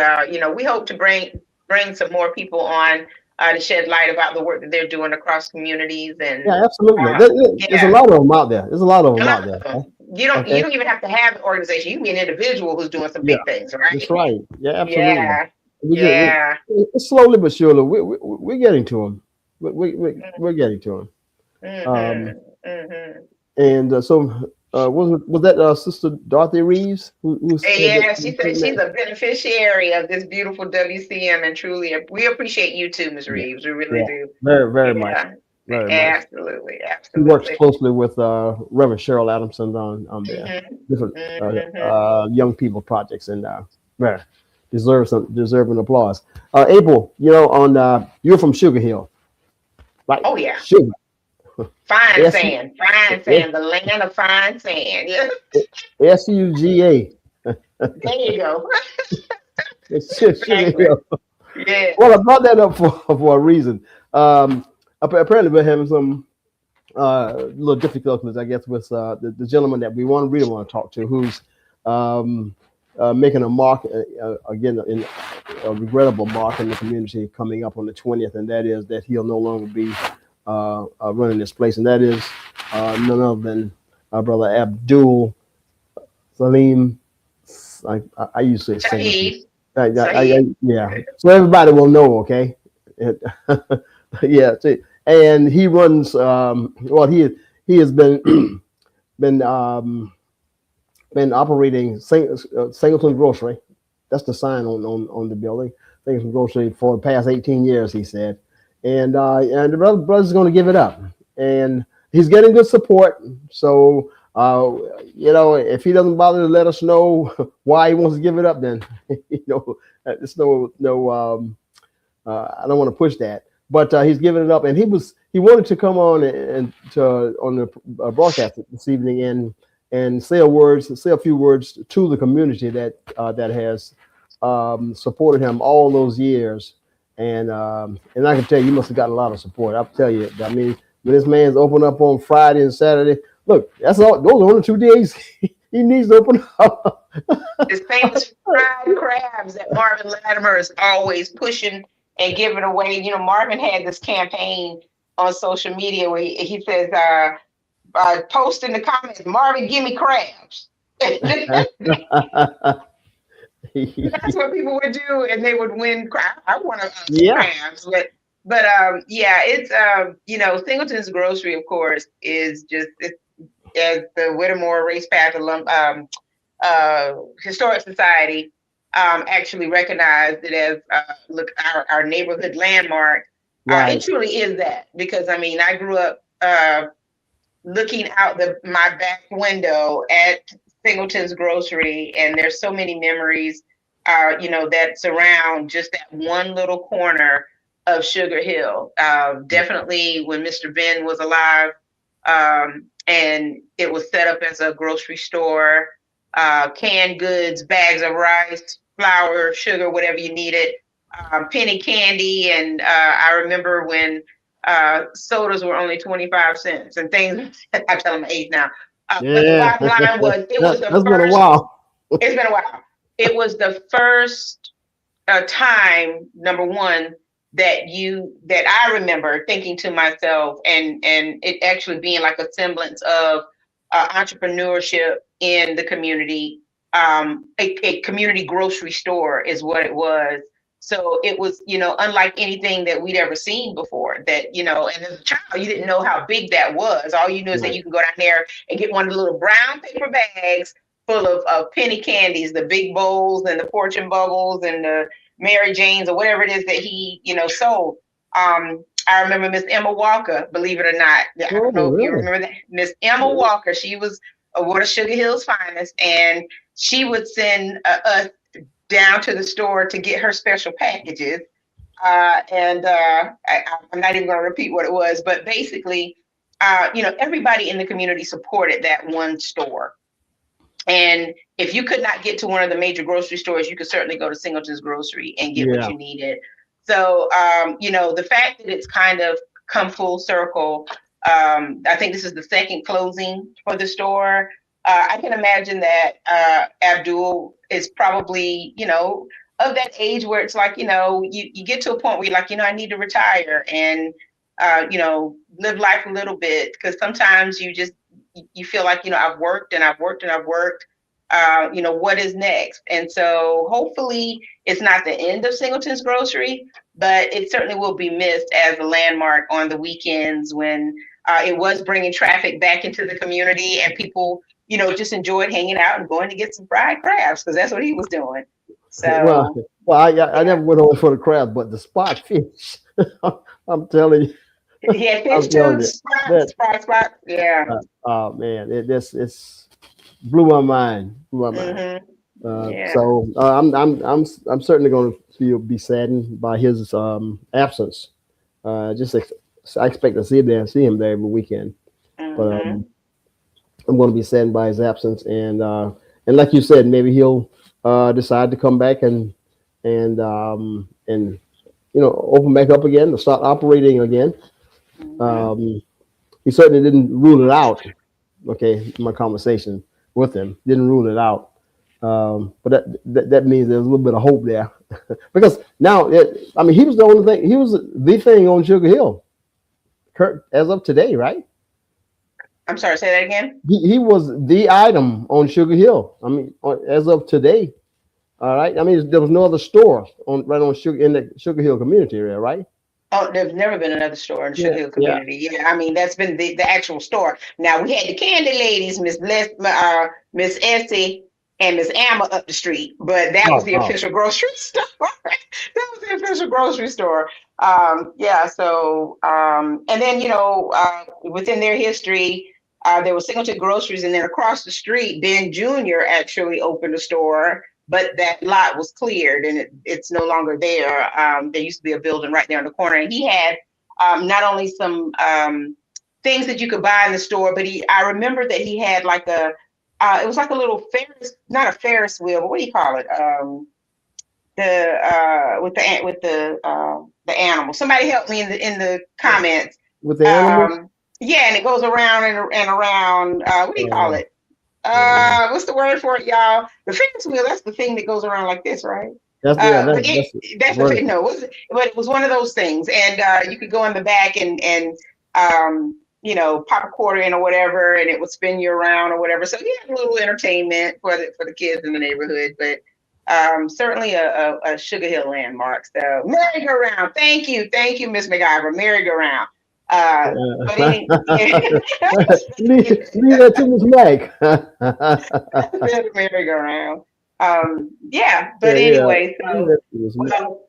B: we hope to bring some more people on to shed light about the work that they're doing across communities. And
C: yeah, absolutely. There's a lot of them out there. There's a lot of them out there. Right?
B: You don't even have to have an organization. You can be an individual who's doing some big things, right?
C: That's right. Yeah, absolutely.
B: Yeah.
C: It's slowly but surely. We're getting to them. We're getting to them. And so was that Sister Dorothy Reeves?
B: Yeah, she said she's a beneficiary of this beautiful WCM, and truly, we appreciate you too, Ms. Reeves. We really do.
C: Very, very much. Very
B: absolutely.
C: He works closely with Reverend Cheryl Adamson on their different young people projects, and deserving applause. April, you're from Sugar Hill, right?
B: Oh yeah,
C: Sugar.
B: fine
C: S
B: sand, fine sand, the land of fine sand. Yeah,
C: SUGA.
B: there you go.
C: Sugar
B: Exactly.
C: Hill.
B: Yeah.
C: Well, I brought that up for a reason. Apparently, we're having some little difficulties, I guess, with the gentleman that we really want to talk to, who's um, making a mark again, in a regrettable mark in the community coming up on the 20th, and that is that he'll no longer be running this place, and that is none other than our brother Abdul Salim. I usually say Singleton.
B: Saeed. Saeed.
C: Yeah. So everybody will know, okay? Yeah. See, and he runs. Well, he has been been been operating Singleton Grocery. That's the sign on the building. Singleton Grocery for the past 18 years, he said, and the brother's going to give it up, and he's getting good support. So if he doesn't bother to let us know why he wants to give it up, then there's no I don't want to push that, but he's giving it up, and he wanted to come on on the broadcast this evening and say a few words to the community that has supported him all those years, and I can tell you must have gotten a lot of support. I'll tell you, I mean, when this man's open up on Friday and Saturday, look, that's all. Those are only 2 days he needs to open up.
B: His famous fried crabs that Marvin Latimer is always pushing and giving away. Marvin had this campaign on social media where he says, post in the comments, Marvin, give me crabs. That's what people would do, and they would win crabs. I want crabs, but yeah, it's Singleton's Grocery, of course, is just as the Whittemore Race Path Historic Society actually recognized it as our neighborhood landmark.
C: Right.
B: It truly is that, because I grew up looking out my back window at Singleton's Grocery, and there's so many memories that surround just that one little corner of Sugar Hill. Definitely when Mr. Ben was alive, and it was set up as a grocery store, canned goods, bags of rice, flour, sugar, whatever you needed, penny candy. And I remember when sodas were only 25 cents and things. I tell them my age now. But the bottom line was, it was the
C: That's
B: first.
C: been a while.
B: It's been a while. It was the first time, number one, that I remember thinking to myself, and it actually being like a semblance of entrepreneurship in the community. A community grocery store is what it was. So it was, unlike anything that we'd ever seen before. That, and as a child, you didn't know how big that was. All you knew is that you can go down there and get one of the little brown paper bags full of penny candies, the big bowls and the fortune bubbles and the Mary Janes or whatever it is that he, sold. I remember Miss Emma Walker, believe it or not. I don't know if you remember that. Miss Emma Walker, she was one of Sugar Hill's finest, and she would send us down to the store to get her special packages. I'm not even going to repeat what it was, but basically, everybody in the community supported that one store. And if you could not get to one of the major grocery stores, you could certainly go to Singleton's Grocery and get what you needed. So, the fact that it's kind of come full circle, I think this is the second closing for the store. I can imagine that Abdul is probably, of that age where it's like, you get to a point where you're like, I need to retire and, live life a little bit. Because sometimes you feel like, I've worked and I've worked and I've worked. What is next? And so hopefully it's not the end of Singleton's Grocery, but it certainly will be missed as a landmark on the weekends when it was bringing traffic back into the community, and people, just enjoyed hanging out and going to get some fried crabs, because that's what he was doing. So,
C: I never went over for the crab, but the spot fish, I'm telling you.
B: Yeah, fish tubes, spot. Yeah.
C: Oh man, it's blew my mind.
B: Mm-hmm. Yeah.
C: I'm certainly going to be saddened by his absence. Just I expect to see him there every weekend, but
B: Mm-hmm.
C: I'm going to be saddened by his absence. And like you said, maybe he'll decide to come back and open back up again, to start operating again.
B: Mm-hmm.
C: Um, he certainly didn't rule it out. Okay, my conversation with him didn't rule it out. But that means there's a little bit of hope there, because now I mean he was the only thing. He was the thing on Sugar Hill, Kurt, as of today, right?
B: I'm sorry, say that again.
C: He was the item on Sugar Hill. I mean, as of today, all right. I mean, there was no other store on right on Sugar in the Sugar Hill community area, right?
B: Oh, there's never been another store in
C: Yeah,
B: Sugar Hill
C: yeah.
B: community. Yeah, I mean that's been the actual store. Now we had the candy ladies, Miss Essie and Miss Amma up the street, but that was
C: Oh,
B: the
C: oh,
B: official grocery store. That was the official grocery store. Yeah. So and then within their history, there was Singleton Groceries, and then across the street, Ben Jr. actually opened a store, but that lot was cleared and it's no longer there. There used to be a building right there in the corner, and he had not only some things that you could buy in the store, but I remember that he had like it was like a little Ferris, not a Ferris wheel, but what do you call it? The animal. Somebody help me in the comments.
C: with the animals.
B: Um, yeah, and it goes around and around. What do you call
C: Uh,
B: it?
C: uh,
B: What's the word for it, y'all? The Ferris wheel, that's the thing that goes around like this, right?
C: that's yeah.
B: But
C: That's
B: that's the
C: word.
B: thing. No, but it was one of those things, and you could go in the back and pop a quarter in or whatever, and it would spin you around or whatever. So you had a little entertainment for the kids in the neighborhood, but certainly a Sugar Hill landmark. So merry-go-round. Thank you, Miss McIver. Merry-go-round. But any
C: Leave that to Miss Mike.
B: merry-go-round. Yeah,
C: Yeah,
B: but
C: yeah.
B: anyway,
C: Leave
B: so
C: that to Miss Mike.
B: well,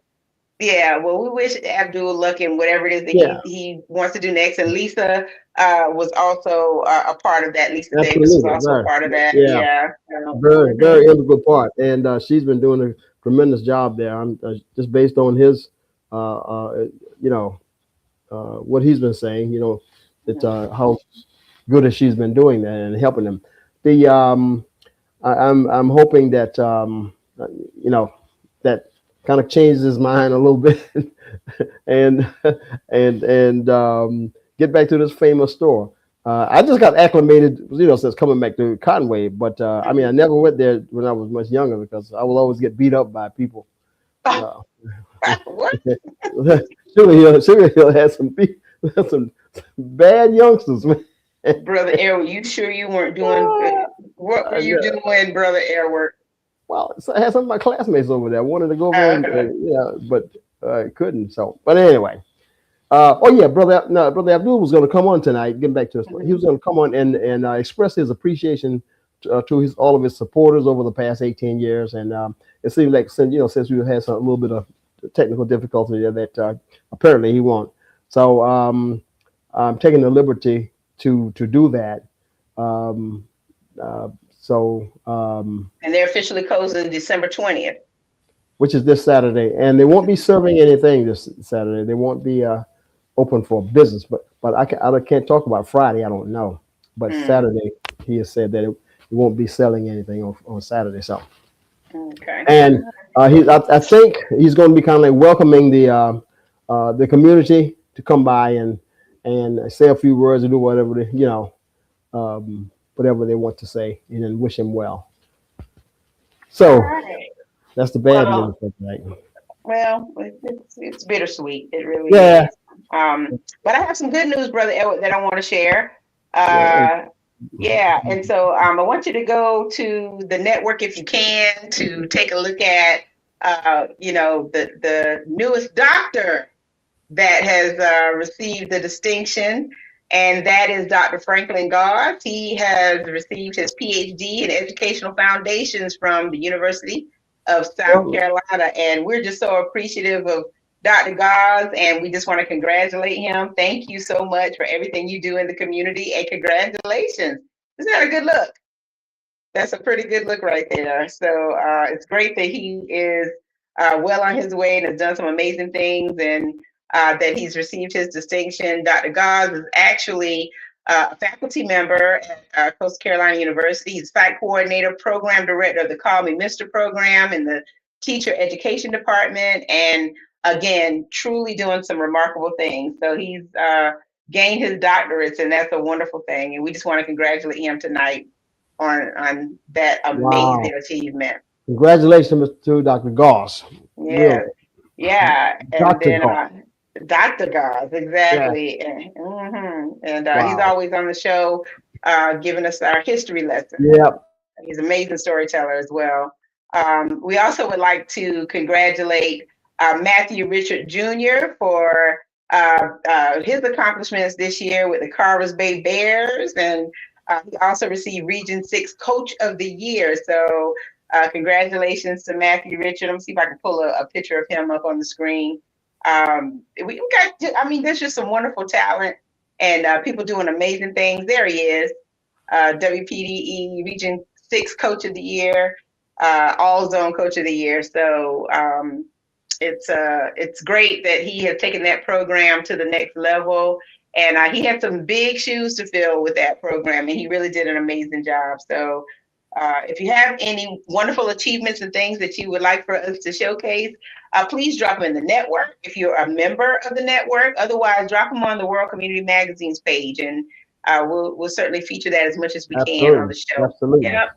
B: yeah, well, we wish Abdul luck in whatever it is that
C: Yeah,
B: he wants to do next. And Lisa was also a part of that. Lisa Davis was
C: absolutely.
B: also a
C: Very.
B: part of that.
C: Yeah,
B: Yeah. So,
C: very, very integral part, and she's been doing a tremendous job there. I'm just based on his, uh, you know, what he's been saying. That how good as she's been doing that and helping them. The I'm hoping that you know that kind of changes his mind a little bit and and get back to this famous store. I just got acclimated, since coming back to Conway. But I mean, I never went there when I was much younger because I will always get beat up by people. Uh,
B: what?
C: Sugar Hill has has some bad youngsters, man.
B: Brother Air, you sure you weren't doing what were you
C: Yeah.
B: doing, Brother Airwork?
C: Well, so I had some of my classmates over there. I wanted to go over and,
B: Uh,
C: but I couldn't. So, but anyway. Oh yeah, brother. No, brother Abdul was going to come on tonight. Getting back to us, he was going to come on and express his appreciation to all of his supporters over the past 18 years. And it seems like since we had a little bit of technical difficulty there that apparently he won't. So I'm taking the liberty to do that. Um,
B: and they're officially closing December 20th.
C: which is this Saturday, and they won't be serving anything this Saturday. They won't be open for business, but I can't talk about Friday. I don't know, but
B: Mm,
C: Saturday he has said that it won't be selling anything on Saturday. So,
B: okay.
C: and I think he's going to be kind of like welcoming the community to come by and say a few words and do whatever whatever they want to say, and then wish him well.
B: All
C: So
B: right.
C: that's the bad
B: Well,
C: news for tonight.
B: well, it's bittersweet. It really
C: Yeah,
B: is. But I have some good news, Brother Edward, that I want to share.
C: yeah.
B: Uh, yeah, and so I want you to go to the network if you can to take a look at, the newest doctor that has received the distinction, and that is Dr. Franklin Goss. He has received his PhD in educational foundations from the University of South
C: Well,
B: Carolina, and we're just so appreciative of Dr. Goss, and we just want to congratulate him. Thank you so much for everything you do in the community, and congratulations. Isn't that a good look? That's a pretty good look right there. So it's great that he is well on his way and has done some amazing things, and that he's received his distinction. Dr. Gause is actually a faculty member at Coastal Carolina University. He's site coordinator, program director of the Call Me Mr. program in the teacher education department, and again, truly doing some remarkable things. So he's gained his doctorates, and that's a wonderful thing. And we just want to congratulate him tonight on that amazing achievement.
C: Congratulations to Dr. Goss.
B: Yeah,
C: Really.
B: yeah. And
C: Dr.
B: then
C: Goss.
B: Dr. Goss, exactly.
C: Yeah.
B: And
C: Wow.
B: he's always on the show giving us our history lesson.
C: Yep.
B: He's an amazing storyteller as well. We also would like to congratulate Matthew Richard Jr. for his accomplishments this year with the Carvers Bay Bears, and he also received Region 6 Coach of the Year. So congratulations to Matthew Richard. Let me see if I can pull a picture of him up on the screen. We got, I mean, there's just some wonderful talent and people doing amazing things. There he is, WPDE Region 6 Coach of the Year, All Zone Coach of the Year. So it's great that he has taken that program to the next level. And he had some big shoes to fill with that program, and he really did an amazing job. So if you have any wonderful achievements and things that you would like for us to showcase, please drop them in the network if you're a member of the network. Otherwise, drop them on the World Community Magazine's page, and we'll certainly feature that as much as we can on the show.
C: Absolutely.
B: Yep.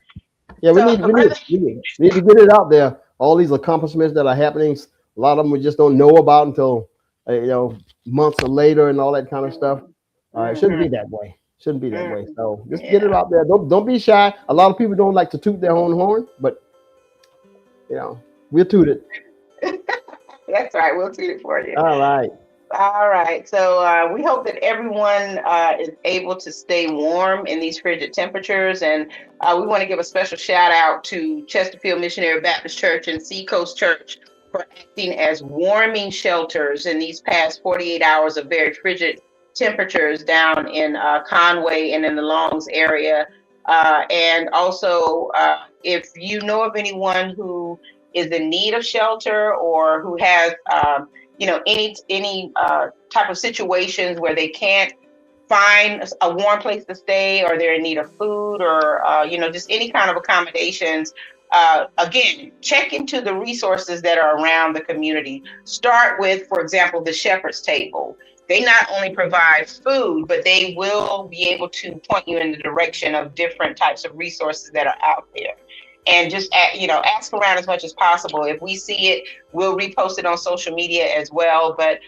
C: Yeah, we need to get it out there. All these accomplishments that are happening, a lot of them we just don't know about until months or later and all that kind of stuff. It shouldn't be that way. Shouldn't be that way. So just get it out there. Don't be shy. A lot of people don't like to toot their own horn, but we'll toot it.
B: That's right. We'll toot it for you.
C: All right.
B: All right. So we hope that everyone is able to stay warm in these frigid temperatures. And we want to give a special shout out to Chesterfield Missionary Baptist Church and Seacoast Church for acting as warming shelters in these past 48 hours of very frigid temperatures down in Conway and in the Longs area. And also, if you know of anyone who is in need of shelter or who has, any type of situations where they can't find a warm place to stay, or they're in need of food, or just any kind of accommodations, again, check into the resources that are around the community. Start with, for example, the Shepherd's Table. They not only provide food, but they will be able to point you in the direction of different types of resources that are out there. And just, ask around as much as possible. If we see it, we'll repost it on social media as well. But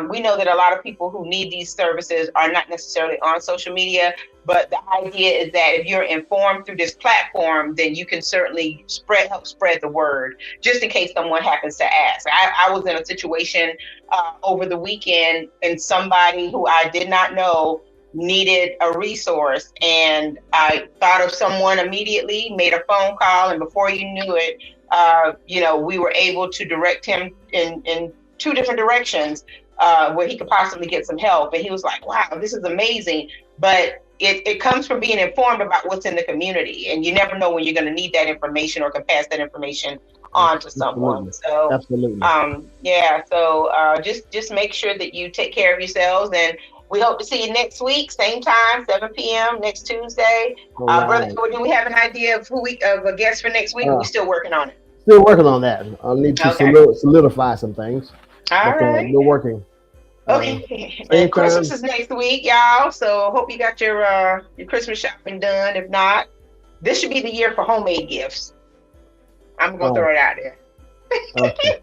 B: we know that a lot of people who need these services are not necessarily on social media. But the idea is that if you're informed through this platform, then you can certainly help spread the word, just in case someone happens to ask. I was in a situation over the weekend, and somebody who I did not know needed a resource, and I thought of someone immediately, made a phone call, and before you knew it, we were able to direct him in two different directions where he could possibly get some help. And he was like, wow, this is amazing. But it comes from being informed about what's in the community, and you never know when you're going to need that information or can pass that information on to someone. So
C: absolutely.
B: So just make sure that you take care of yourselves, and we hope to see you next week, same time, 7 p.m. next Tuesday. Brother, do we have an idea of a guest for next week? Or are we still working on it?
C: Still working on that. I'll need to solidify some things.
B: All right.
C: We're working.
B: Okay. And Christmas is next week, y'all. So hope you got your Christmas shopping done. If not, this should be the year for homemade gifts. I'm going to throw it out there. Okay.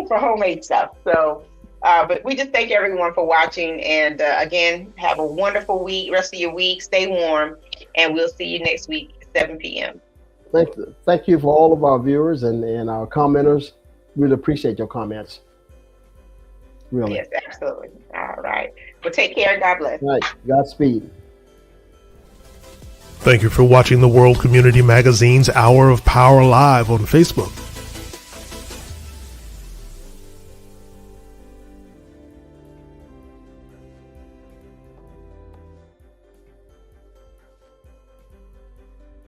B: For homemade stuff. So. But we just thank everyone for watching, and again, have a wonderful rest of your week. Stay warm, and we'll see you next week at 7 p.m.
C: Thank you for all of our viewers and our commenters. Really appreciate your comments. Really.
B: Yes, absolutely. All right. Well, take care. God bless.
C: All right. Godspeed.
A: Thank you for watching the World Community Magazine's Hour of Power Live on Facebook.